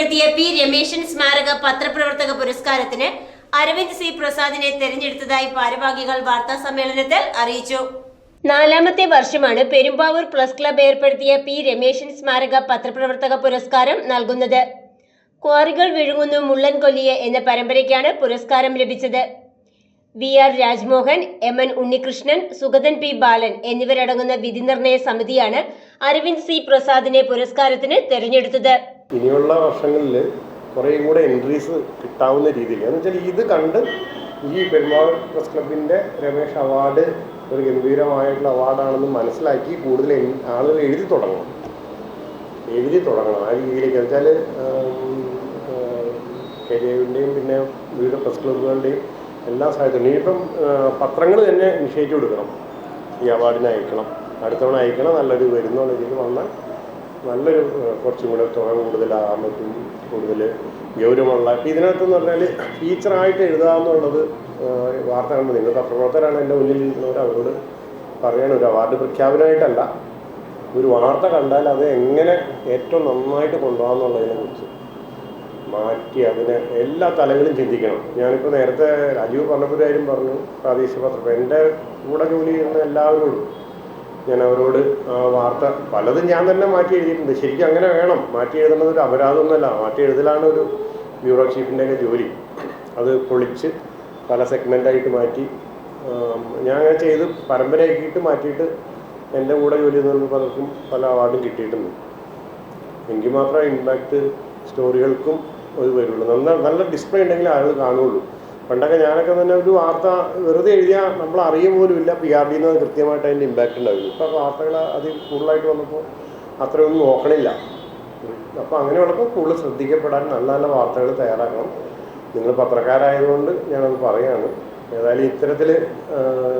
ഏർപ്പെടുത്തിയ പി രമേശൻ സ്മാരക പത്രപ്രവർത്തക പുരസ്കാരത്തിന് അരവിന്ദ് സി പ്രസാദിനെ തെരഞ്ഞെടുത്തതായി ഭാരവാഹികൾ വാർത്താ സമ്മേളനത്തിൽ അറിയിച്ചു. 4ാമത്തെ വർഷമാണ് പെരുമ്പാവൂർ പ്രസ് ക്ലബ് ഏർപ്പെടുത്തിയ പി രമേശൻ സ്മാരക പത്രപ്രവർത്തക പുരസ്കാരം നൽകുന്നത്. ക്വാറികൾ വിഴുങ്ങുന്നു മുള്ളൻ കൊല്ലിയെ എന്ന പരമ്പരയ്ക്കാണ് പുരസ്കാരം ലഭിച്ചത്. VR Rajmohan, MN Unnikrishnan, Sugathan P ബാലൻ എന്നിവരടങ്ങുന്ന വിധിനിർണയ സമിതിയാണ് അരവിന്ദ് സി പ്രസാദിനെ പുരസ്കാരത്തിന് തെരഞ്ഞെടുത്തത്. ഇനിയുള്ള വർഷങ്ങളിൽ കുറേയും കൂടെ എൻട്രീസ് കിട്ടാവുന്ന രീതിയിൽ എന്ന് വെച്ചാൽ ഇത് കണ്ട് ഈ പെരുമ്പാവൂർ പ്രസ് ക്ലബിൻ്റെ രമേശ് അവാർഡ് ഒരു ഗംഭീരമായിട്ടുള്ള അവാർഡാണെന്ന് മനസ്സിലാക്കി കൂടുതൽ ആളുകൾ എഴുതി തുടങ്ങണം. ആ രീതിയിലേക്ക് വെച്ചാൽ KJUവിൻ്റെയും പിന്നെ വിവിധ പ്രസ് ക്ലബ്ബുകളുടെയും എല്ലാ സാഹചര്യത്തിലും ഇനിയിപ്പം പത്രങ്ങൾ തന്നെ ഇനിഷ്യേറ്റീവ് എടുക്കണം. ഈ അവാർഡിന് അയക്കണം, അടുത്തവണ അയക്കണം, നല്ലൊരു വരുന്നുള്ള രീതിയിൽ വന്നാൽ നല്ലൊരു കുറച്ചും കൂടെ തുക കൂടുതലാകാൻ പറ്റും, കൂടുതൽ ഗൗരവമുള്ള. ഇപ്പം ഇതിനകത്തെന്ന് പറഞ്ഞാൽ ഫീച്ചറായിട്ട് എഴുതാമെന്നുള്ളത് വാർത്ത കാണുമ്പോൾ നിങ്ങൾ പത്രപ്രവർത്തകരാണ് എൻ്റെ മുന്നിൽ ഇരിക്കുന്നവർ, അവരോട് പറയണം. ഒരു അവാർഡ് പ്രഖ്യാപനമായിട്ടല്ല, ഒരു വാർത്ത കണ്ടാൽ അത് എങ്ങനെ ഏറ്റവും നന്നായിട്ട് കൊണ്ടുപോകാമെന്നുള്ളതിനെ കുറിച്ച് മാറ്റി അതിനെ എല്ലാ തലങ്ങളും ചിന്തിക്കണം. ഞാനിപ്പോൾ നേരത്തെ രാജീവ് പറഞ്ഞപ്പോൾ കാര്യം പറഞ്ഞു, പ്രാദേശിക പത്രം എൻ്റെ കൂടെ ജോലി ചെയ്യുന്ന എല്ലാവരോടും ഞാൻ അവരോട് വാർത്ത പലതും ഞാൻ തന്നെ മാറ്റി എഴുതിയിട്ടുണ്ട്. ശരിക്കും അങ്ങനെ വേണം. മാറ്റി എഴുതുന്നത് ഒരു അപരാധമൊന്നുമല്ല, മാറ്റി എഴുതലാണ് ഒരു ബ്യൂറോ ചീഫിൻ്റെയൊക്കെ ജോലി. അത് പൊളിച്ച് പല സെഗ്മെൻ്റായിട്ട് മാറ്റി ഞാൻ അങ്ങനെ ചെയ്ത് പരമ്പരയാക്കിയിട്ട് മാറ്റിയിട്ട് എൻ്റെ കൂടെ ജോലി ചെയ്യുന്ന പലർക്കും പല അവാർഡും കിട്ടിയിട്ടുണ്ട്. എങ്കിൽ മാത്രമേ ഇമ്പാക്റ്റ് സ്റ്റോറികൾക്കും ഇത് വരുള്ളൂ. നല്ല ഡിസ്പ്ലേ ഉണ്ടെങ്കിൽ ആളുകൾ കാണുള്ളൂ. പണ്ടൊക്കെ ഞാനൊക്കെ തന്നെ ഒരു വാർത്ത വെറുതെ എഴുതിയാൽ നമ്മൾ അറിയ പോലും ഇല്ല PRD എന്ന് കൃത്യമായിട്ട് അതിൻ്റെ ഇമ്പാക്റ്റ് ഉണ്ടാവില്ല. ഇപ്പോൾ വാർത്തകൾ അതിൽ കൂടുതലായിട്ട് വന്നപ്പോൾ അത്രയൊന്നും നോക്കണില്ല. അപ്പോൾ അങ്ങനെയുള്ളപ്പോൾ കൂടുതൽ ശ്രദ്ധിക്കപ്പെടാൻ നല്ല നല്ല വാർത്തകൾ തയ്യാറാക്കണം. നിങ്ങൾ പത്രക്കാരായതുകൊണ്ട് ഞാനത് പറയുകയാണ്. ഏതായാലും ഇത്തരത്തിൽ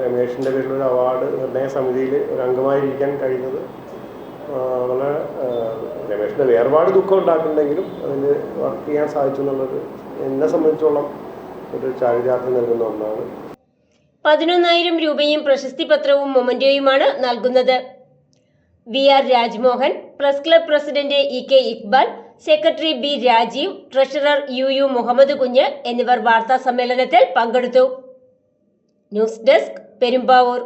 രമേശിൻ്റെ പേരിലൊരു അവാർഡ് നിർണയ സമിതിയിൽ ഒരു അംഗമായിരിക്കാൻ കഴിഞ്ഞത് വളരെ രമേശിൻ്റെ വേർപാട് ദുഃഖം ഉണ്ടാക്കുന്നുണ്ടെങ്കിലും അതിന് വർക്ക് ചെയ്യാൻ സാധിച്ചു എന്നുള്ളത് എന്നെ സംബന്ധിച്ചോളം ഒരു ചാരിതാർത്ഥ്യം നൽകുന്ന ഒന്നാണ്. 11,000 രൂപയും പ്രശസ്തി പത്രവും മൊമന്റോയുമാണ് നൽകുന്നത്. VR Rajmohan, press club president EK Iqbal, secretary B Rajeev, treasurer UU Muhammad Kunju എന്നിവർ വാർത്താ സമ്മേളനത്തിൽ പങ്കെടുത്തു. News desk, Perumbavoor.